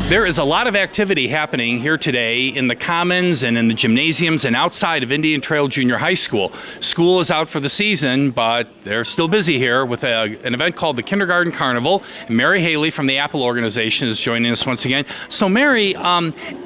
There is a lot of activity happening here today in the Commons and in the gymnasiums and outside of Indian Trail Junior High School. School is out for the season, but they're still busy here with an event called the Kindergarten Carnival. And Mary Haley from the Apple organization is joining us once again. So Mary,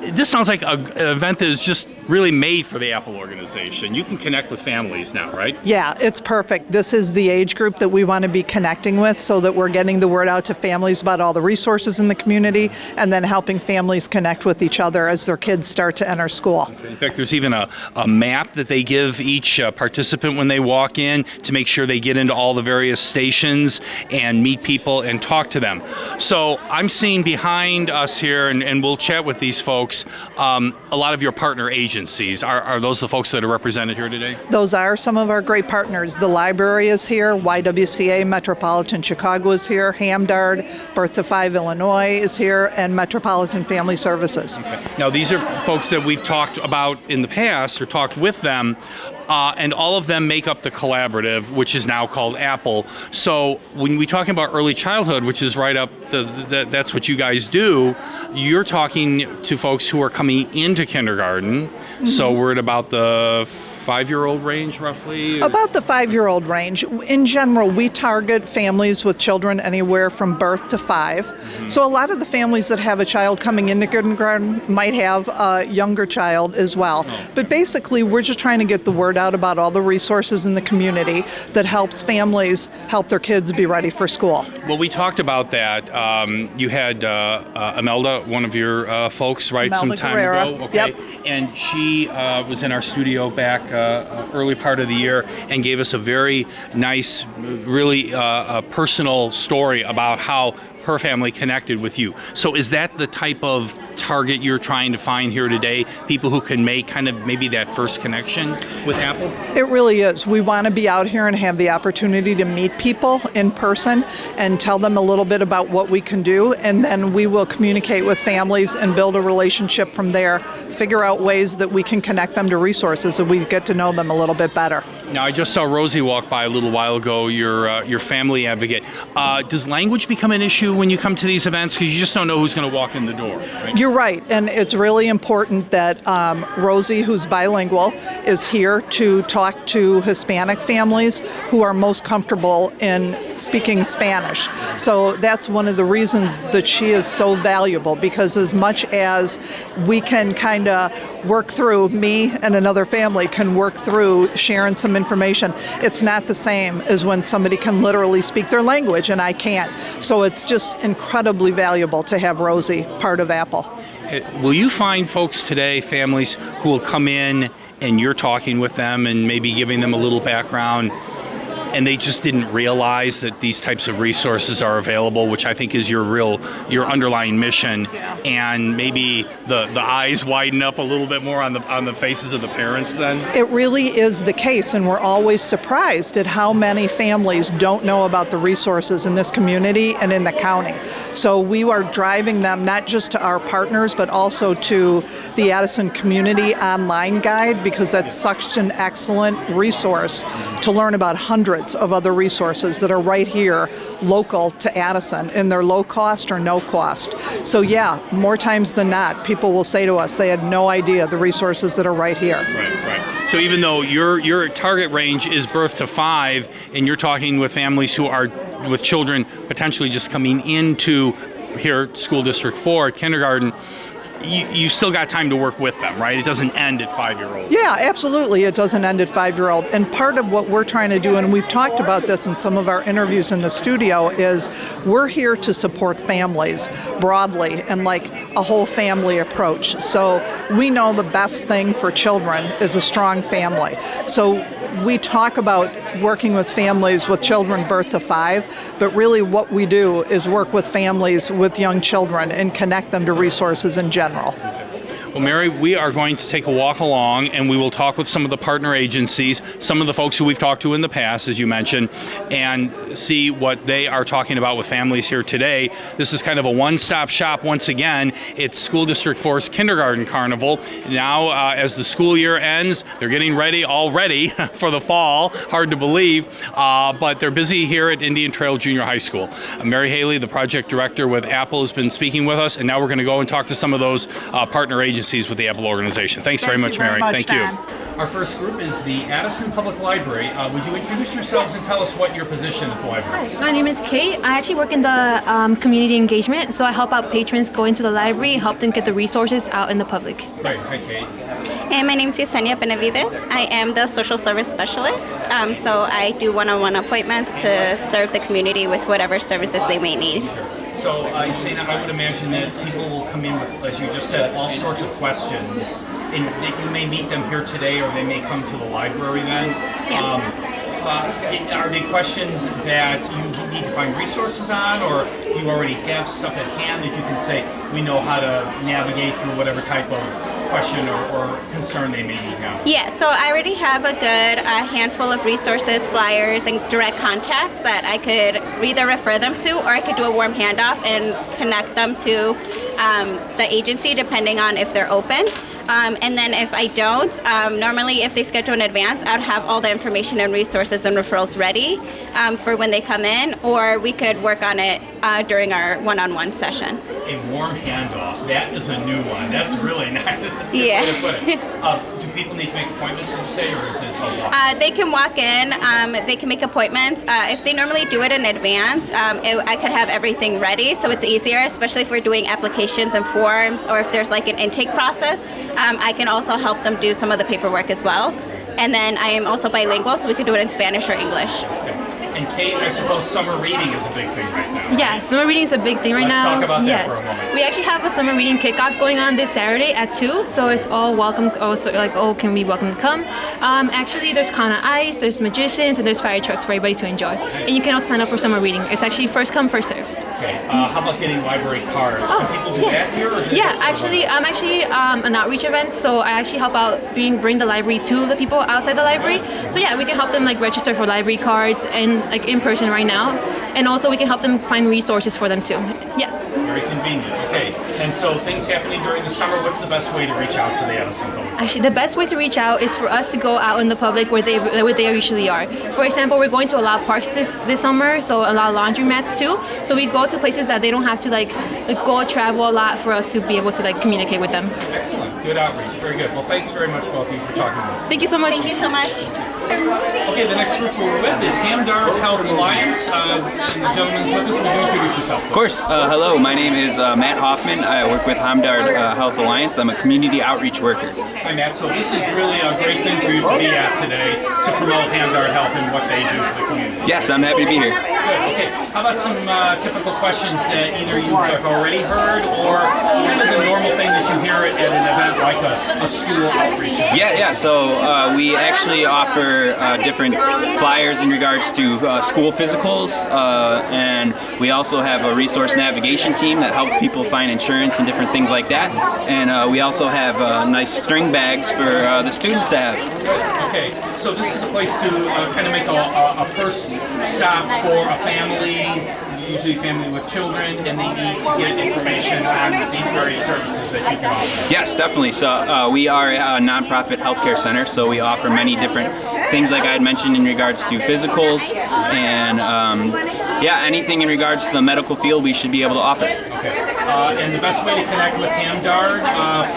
this sounds like an event that is just really made for the Apple organization. You can connect with families now, right? Yeah, it's perfect. This is the age group that we want to be connecting with so that we're getting the word out to families about all the resources in the community and then helping families connect with each other as their kids start to enter school. In fact, there's even a map that they give each participant when they walk in to make sure they get into all the various stations and meet people and talk to them. So I'm seeing behind us here, and we'll chat with these folks, a lot of your partner agencies. Are those the folks that are represented here today? Those are some of our great partners. The library is here, YWCA Metropolitan Chicago is here, Hamdard, Birth to 5 Illinois is here, and Metropolitan Family Services. Okay. Now these are folks that we've talked about in the past or talked with them, and all of them make up the collaborative, which is now called Apple. So when we talking about early childhood, which is right up, that's what you guys do, you're talking to folks who are coming into kindergarten. Mm-hmm. So we're at about the 5-year-old range, roughly? About the 5-year-old range. In general, we target families with children anywhere from birth to 5. Mm-hmm. So a lot of the families that have a child coming into kindergarten might have a younger child as well. Oh. But basically, we're just trying to get the word out about all the resources in the community that helps families help their kids be ready for school. Well, we talked about that. You had Imelda, one of your folks, right, Imelda some time Guerrera. ago? Okay. Yep. And she was in our studio back early part of the year and gave us a very nice, really personal story about how her family connected with you. So is that the type of target you're trying to find here today? People who can make kind of maybe that first connection with Apple? It really is. We want to be out here and have the opportunity to meet people in person and tell them a little bit about what we can do, and then we will communicate with families and build a relationship from there, figure out ways that we can connect them to resources so we get to know them a little bit better. Now, I just saw Rosie walk by a little while ago, your family advocate. Does language become an issue when you come to these events? Because you just don't know who's going to walk in the door, right? You're right, and it's really important that Rosie, who's bilingual, is here to talk to Hispanic families who are most comfortable in speaking Spanish. So that's one of the reasons that she is so valuable, because as much as we can kind of work through, me and another family can work through sharing some information, it's not the same as when somebody can literally speak their language and I can't. So it's just incredibly valuable to have Rosie part of Apple. Will you find folks today, families, who will come in and you're talking with them and maybe giving them a little background, and they just didn't realize that these types of resources are available, which I think is your underlying mission, and maybe the eyes widen up a little bit more on the faces of the parents then? It really is the case, and we're always surprised at how many families don't know about the resources in this community and in the county. So we are driving them not just to our partners, but also to the Addison Community Online Guide, because that's such an excellent resource to learn about hundreds of other resources that are right here local to Addison, and they're low cost or no cost. So yeah, more times than not, people will say to us they had no idea the resources that are right here. Right. So even though your target range is birth to 5, and you're talking with families who are with children potentially just coming into here, School District 4, kindergarten, you still got time to work with them, right? It doesn't end at 5-year-old. Yeah, absolutely. It doesn't end at 5-year-old. And part of what we're trying to do, and we've talked about this in some of our interviews in the studio, is we're here to support families broadly and like a whole family approach. So we know the best thing for children is a strong family. So we talk about working with families with children birth to 5, but really what we do is work with families with young children and connect them to resources in general. Well, Mary, we are going to take a walk along and we will talk with some of the partner agencies, some of the folks who we've talked to in the past, as you mentioned, and see what they are talking about with families here today. This is kind of a one-stop shop once again. It's School District 4's Kindergarten Carnival. Now, as the school year ends, they're getting ready already for the fall. Hard to believe, but they're busy here at Indian Trail Junior High School. Mary Haley, the project director with Apple, has been speaking with us, and now we're going to go and talk to some of those partner agencies with the Apple organization. Thanks very much, Mary. Thank you. Our first group is the Addison Public Library. Would you introduce yourselves and tell us what your position at the library is? Hi, my name is Kate. I actually work in the community engagement, so I help out patrons go into the library, help them get the resources out in the public. Great. Hi, Kate. And my name is Yesenia Benavides. I am the social service specialist, so I do one-on-one appointments to serve the community with whatever services they may need. So, Yesenia, I would imagine that people will come in with, as you just said, all sorts of questions, and that you may meet them here today, or they may come to the library then. Yeah. Are they questions that you need to find resources on, or do you already have stuff at hand that you can say, we know how to navigate through whatever type of question or concern they may have? Yeah, so I already have a good handful of resources, flyers, and direct contacts that I could either refer them to, or I could do a warm handoff and connect them to the agency depending on if they're open. And then if I don't, normally if they schedule in advance, I'd have all the information and resources and referrals ready for when they come in, or we could work on it during our one-on-one session. A warm handoff, that is a new one. That's really nice. That's a good Yeah. way to put it. Do people need to make appointments, did you say, or is it a walk? They can walk in, they can make appointments. If they normally do it in advance, I could have everything ready, so it's easier, especially if we're doing applications and forms, or if there's like an intake process. I can also help them do some of the paperwork as well. And then I am also bilingual, so we could do it in Spanish or English. Okay. And Kate, I suppose summer reading is a big thing right now. Yeah, summer reading is a big thing right Let's now. talk about that Yes. for a moment. We actually have a summer reading kickoff going on this Saturday at 2, so it's all welcome. Also, can we welcome to come? Actually, there's Kana Ice, there's magicians, and there's fire trucks for everybody to enjoy. And you can also sign up for summer reading. It's actually first come, first serve. Okay. How about getting library cards? Can people do that here? Or I'm actually an outreach event, so I actually help out bring the library to the people outside the library. So yeah, we can help them register for library cards and in person right now, and also we can help them find resources for them too. Yeah. Very convenient. Okay. And so things happening during the summer, what's the best way to reach out to the Addison Public? Actually, the best way to reach out is for us to go out in the public where they usually are. For example, we're going to a lot of parks this summer, so a lot of laundromats too. So we go to places that they don't have to go travel a lot for us to be able to communicate with them. Excellent. Good outreach. Very good. Well, thanks very much, both of you, for talking with us. Thank you so much. Thank you so much. Okay, the next group we're with is Hamdard Health Alliance. And the gentleman's with us. Would you introduce yourself? Of course. Hello, my name is Matt Hoffman. I work with Hamdard Health Alliance. I'm a community outreach worker. Hi, Matt. So this is really a great thing for you to be at today to promote Hamdard Health and what they do for the community. Yes, I'm happy to be here. Good. Okay. How about some typical questions that either you have already heard or kind of the normal thing that you hear at an event like a school outreach event? Yeah. So we actually offer different flyers in regards to school physicals, and we also have a resource navigation team that helps people find insurance and different things like that. And we also have nice string bags for the students to have. Good. Okay. So this is a place to kind of make a first stop for a family, usually a family with children, and they need to get information on these various services that you can offer. Yes, definitely. So we are a nonprofit healthcare center, so we offer many different things like I had mentioned in regards to physicals and anything in regards to the medical field we should be able to offer. Okay. And the best way to connect with Hamdard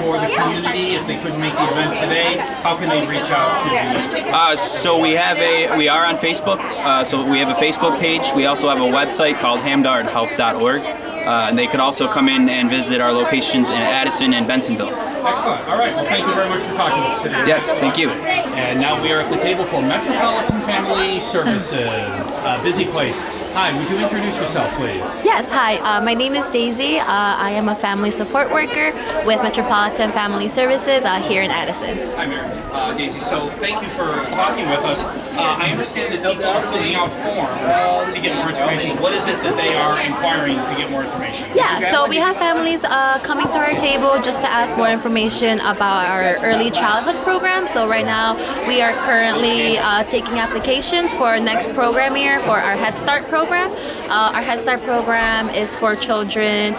for the community, if they couldn't make the event today, how can they reach out to you? So we are on Facebook. So we have a Facebook page. We also have a website called hamdardhealth.org. And they could also come in and visit our locations in Addison and Bensonville. Excellent. All right. Well, thank you very much for talking to us today. Yes, thank you. And now we are at the table for Metropolitan Family Services. Busy place. Hi, would you introduce yourself, please? Yes, hi. My name is Daisy. I am a family support worker with Metropolitan Family Services here in Addison. Hi, Mary. Daisy, so thank you for talking with us. I understand that people are filling out forms to get more information. What is it that they are inquiring to get more information? Yeah, so we have families coming to our table just to ask more information information about our early childhood program. So right now we are currently taking applications for our next program year for our Head Start program. Our Head Start program is for children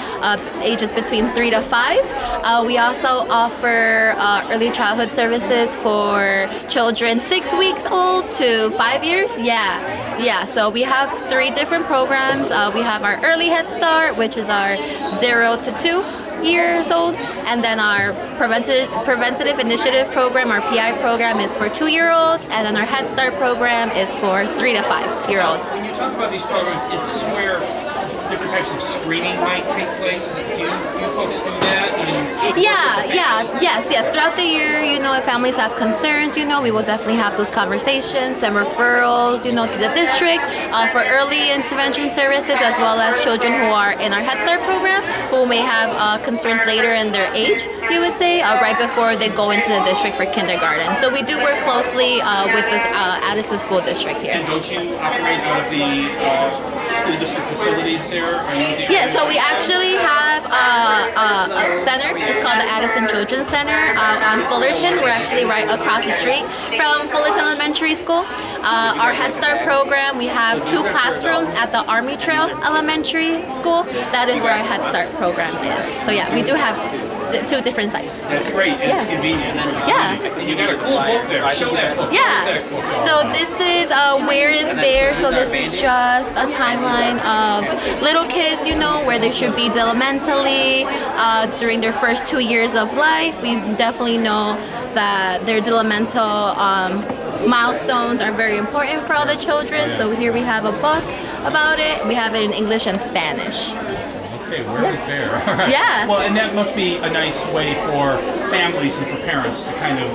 ages between 3 to 5. We also offer early childhood services for children 6 weeks old to 5 years. Yeah. So we have 3 different programs. We have our early Head Start, which is our 0 to 2 years old, and then our preventative initiative program, our PI program, is for 2-year-olds, and then our Head Start program is for 3 to 5-year-olds. When you talk about these programs, is this where different types of screening might take place? Do you folks do that? Yes. Throughout the year, if families have concerns, we will definitely have those conversations and referrals, to the district for early intervention services, as well as children who are in our Head Start program who may have concerns later in their age, you would say, right before they go into the district for kindergarten. So we do work closely with this Addison School District here. And don't you operate out of the school district facilities there? Yeah, so we actually have a center. It's called the Addison Children's Center on Fullerton. We're actually right across the street from Fullerton Elementary School. Our Head Start program, we have 2 classrooms at the Army Trail Elementary School. That is where our Head Start program is. So yeah, we do have 2 different sites. That's great, and it's convenient. Yeah. And you got a cool book there. Show that book. Yeah. So this is Where is Bear? So this is just a timeline of little kids, where they should be developmentally during their first 2 years of life. We definitely know that their developmental milestones are very important for all the children. So here we have a book about it. We have it in English and Spanish. Okay, where is Bear? All right. Yeah. Well, and that must be a nice way for families and for parents to kind of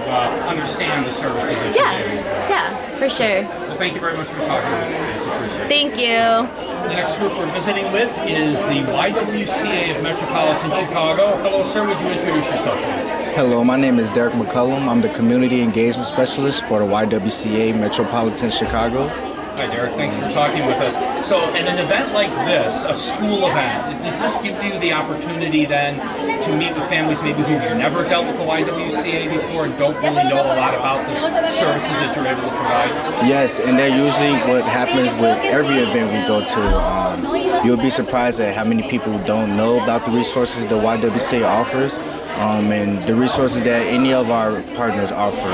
understand the services that you're giving. Yeah, for sure. Well, thank you very much for talking to us today. It's appreciated. Thank you. The next group we're visiting with is the YWCA of Metropolitan Chicago. Hello, sir. Would you introduce yourself, please? Hello, my name is Derek McCullum. I'm the Community Engagement Specialist for the YWCA Metropolitan Chicago. Hi, Derek. Thanks for talking with us. So, in an event like this, a school event, does this give you the opportunity then to meet with families maybe who've never dealt with the YWCA before and don't really know a lot about the services that you're able to provide? Yes, and that usually what happens with every event we go to. You'll be surprised at how many people don't know about the resources the YWCA offers and the resources that any of our partners offer.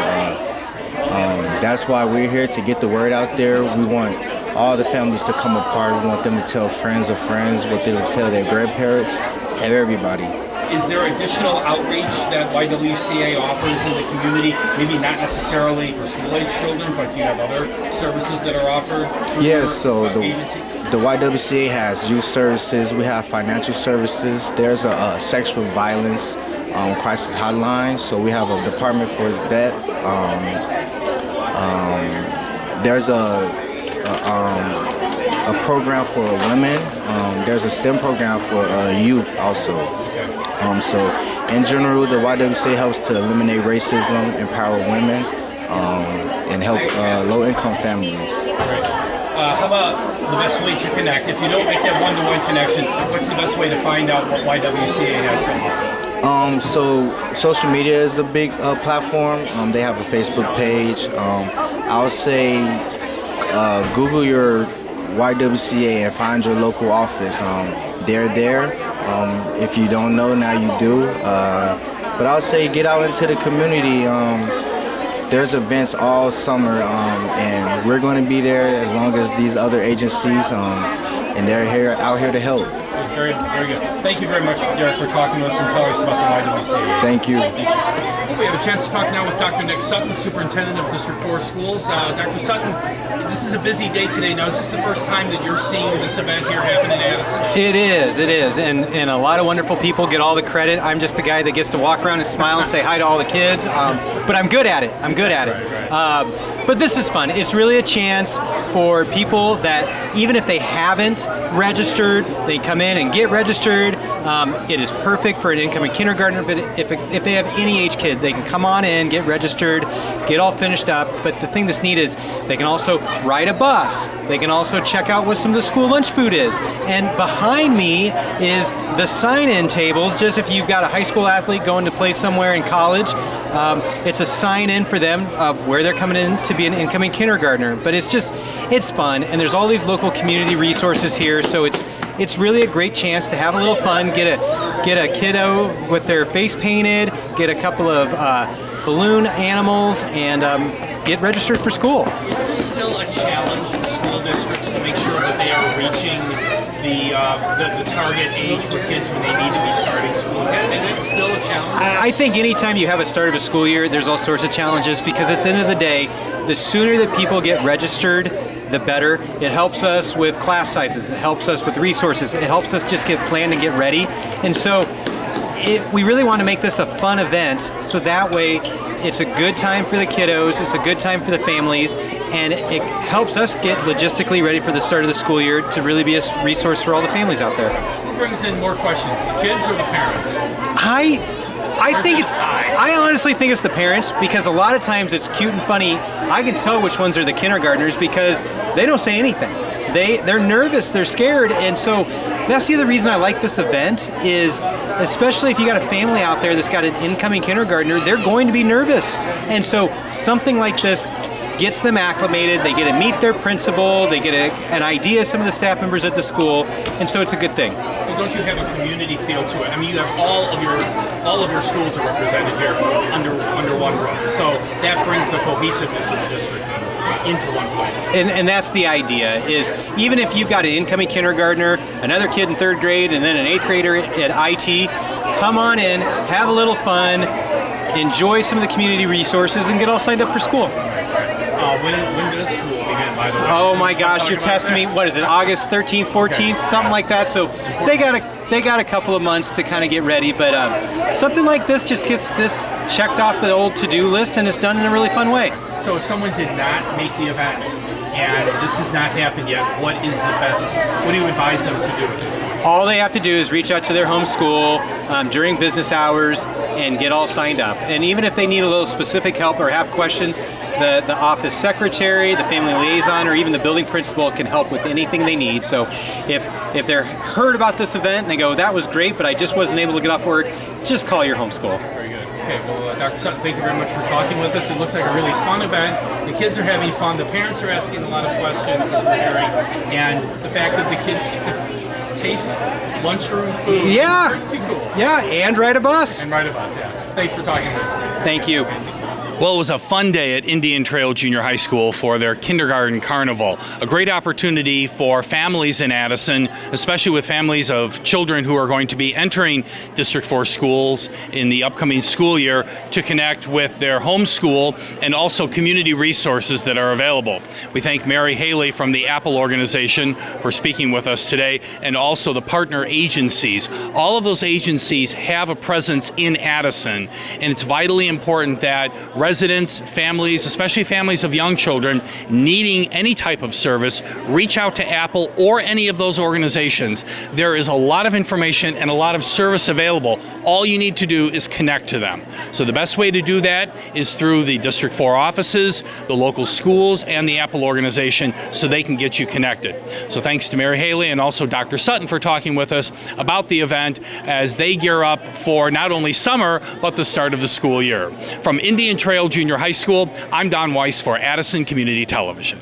That's why we're here, to get the word out there. We want all the families to come apart. We want them to tell friends of friends, what they'll tell their grandparents, tell everybody. Is there additional outreach that YWCA offers in the community? Maybe not necessarily for school-age children, but do you have other services that are offered? Yes, so the YWCA has youth services. We have financial services. There's a sexual violence crisis hotline, so we have a department for that. There's a program for women. There's a STEM program for youth also. So in general, the YWCA helps to eliminate racism, empower women, and help low-income families. Right. How about the best way to connect? If you don't make that one-to-one connection, what's the best way to find out what YWCA has to offer? So social media is a big platform. They have a Facebook page. I'll say Google your YWCA and find your local office. They're there. If you don't know, now you do. But I'll say get out into the community. There's events all summer, and we're going to be there as long as these other agencies, and they're out here to help. Very, very good. Thank you very much, Derek, for talking to us and telling us about the YWCA. Thank you. We have a chance to talk now with Dr. Nick Sutton, the superintendent of District 4 schools. Dr. Sutton, this is a busy day today. Now, is this the first time that you're seeing this event here happen in Addison? It is. And a lot of wonderful people get all the credit. I'm just the guy that gets to walk around and smile and say hi to all the kids. But I'm good at it. Right. But this is fun. It's really a chance for people that, even if they haven't registered, they come in and get registered. It is perfect for an incoming kindergartner, but if they have any age kid, they can come on in, get registered, get all finished up. But the thing that's neat is they can also ride a bus. They can also check out what some of the school lunch food is. And behind me is the sign-in tables, just if you've got a high school athlete going to play somewhere in college. It's a sign-in for them of where they're coming in to be an incoming kindergartner. But it's fun, and there's all these local community resources here, so it's really a great chance to have a little fun, get a kiddo with their face painted, get a couple of balloon animals, and get registered for school. Is this still a challenge for school districts to make sure that they are reaching the target age for kids when they need to be starting school? Is it still a challenge? I think anytime you have a start of a school year, there's all sorts of challenges, because at the end of the day, the sooner that people get registered, the better. It helps us with class sizes. It helps us with resources. It helps us just get planned and get ready. And so we really want to make this a fun event, so that way it's a good time for the kiddos, it's a good time for the families, and it helps us get logistically ready for the start of the school year to really be a resource for all the families out there. Who brings in more questions, the kids or the parents? I honestly think it's the parents, because a lot of times it's cute and funny. I can tell which ones are the kindergartners because they don't say anything. They're nervous, they're scared, and so that's the other reason I like this event is, especially if you got a family out there that's got an incoming kindergartner, they're going to be nervous. And so something like this gets them acclimated, they get to meet their principal, they get an idea of some of the staff members at the school, and so it's a good thing. So don't you have a community feel to it? I mean, you have all of your schools are represented here under one roof. So that brings the cohesiveness of the district into one place. And that's the idea, is even if you've got an incoming kindergartner, another kid in 3rd grade, and then an 8th grader at IT, come on in, have a little fun, enjoy some of the community resources, and get all signed up for school. When does school begin, by the way? Oh my gosh, you're testing me. What is it, August 13th, 14th, something like that? So they got a couple of months to kind of get ready, but something like this just gets this checked off the old to-do list, and it's done in a really fun way. So if someone did not make the event and this has not happened yet, what do you advise them to do at this point? All they have to do is reach out to their home school during business hours and get all signed up. And even if they need a little specific help or have questions, the office secretary, the family liaison, or even the building principal can help with anything they need. So if they're heard about this event and they go, that was great, but I just wasn't able to get off work, just call your home school. Very good. Okay, well, Dr. Sutton, thank you very much for talking with us. It looks like a really fun event. The kids are having fun. The parents are asking a lot of questions, as we're hearing. And the fact that the kids can taste lunchroom food is pretty cool. Yeah, and ride a bus. Yeah. Thanks for talking with us. Thank you. Well, it was a fun day at Indian Trail Junior High School for their kindergarten carnival. A great opportunity for families in Addison, especially with families of children who are going to be entering District 4 schools in the upcoming school year, to connect with their home school and also community resources that are available. We thank Mary Haley from the Apple organization for speaking with us today, and also the partner agencies. All of those agencies have a presence in Addison, and it's vitally important that residents, families, especially families of young children needing any type of service, reach out to Apple or any of those organizations. There is a lot of information and a lot of service available. All you need to do is connect to them. So the best way to do that is through the District 4 offices, the local schools, and the Apple organization, so they can get you connected. So thanks to Mary Haley and also Dr. Sutton for talking with us about the event as they gear up for not only summer, but the start of the school year. From Indian Trail Junior High School, I'm Don Weiss for Addison Community Television.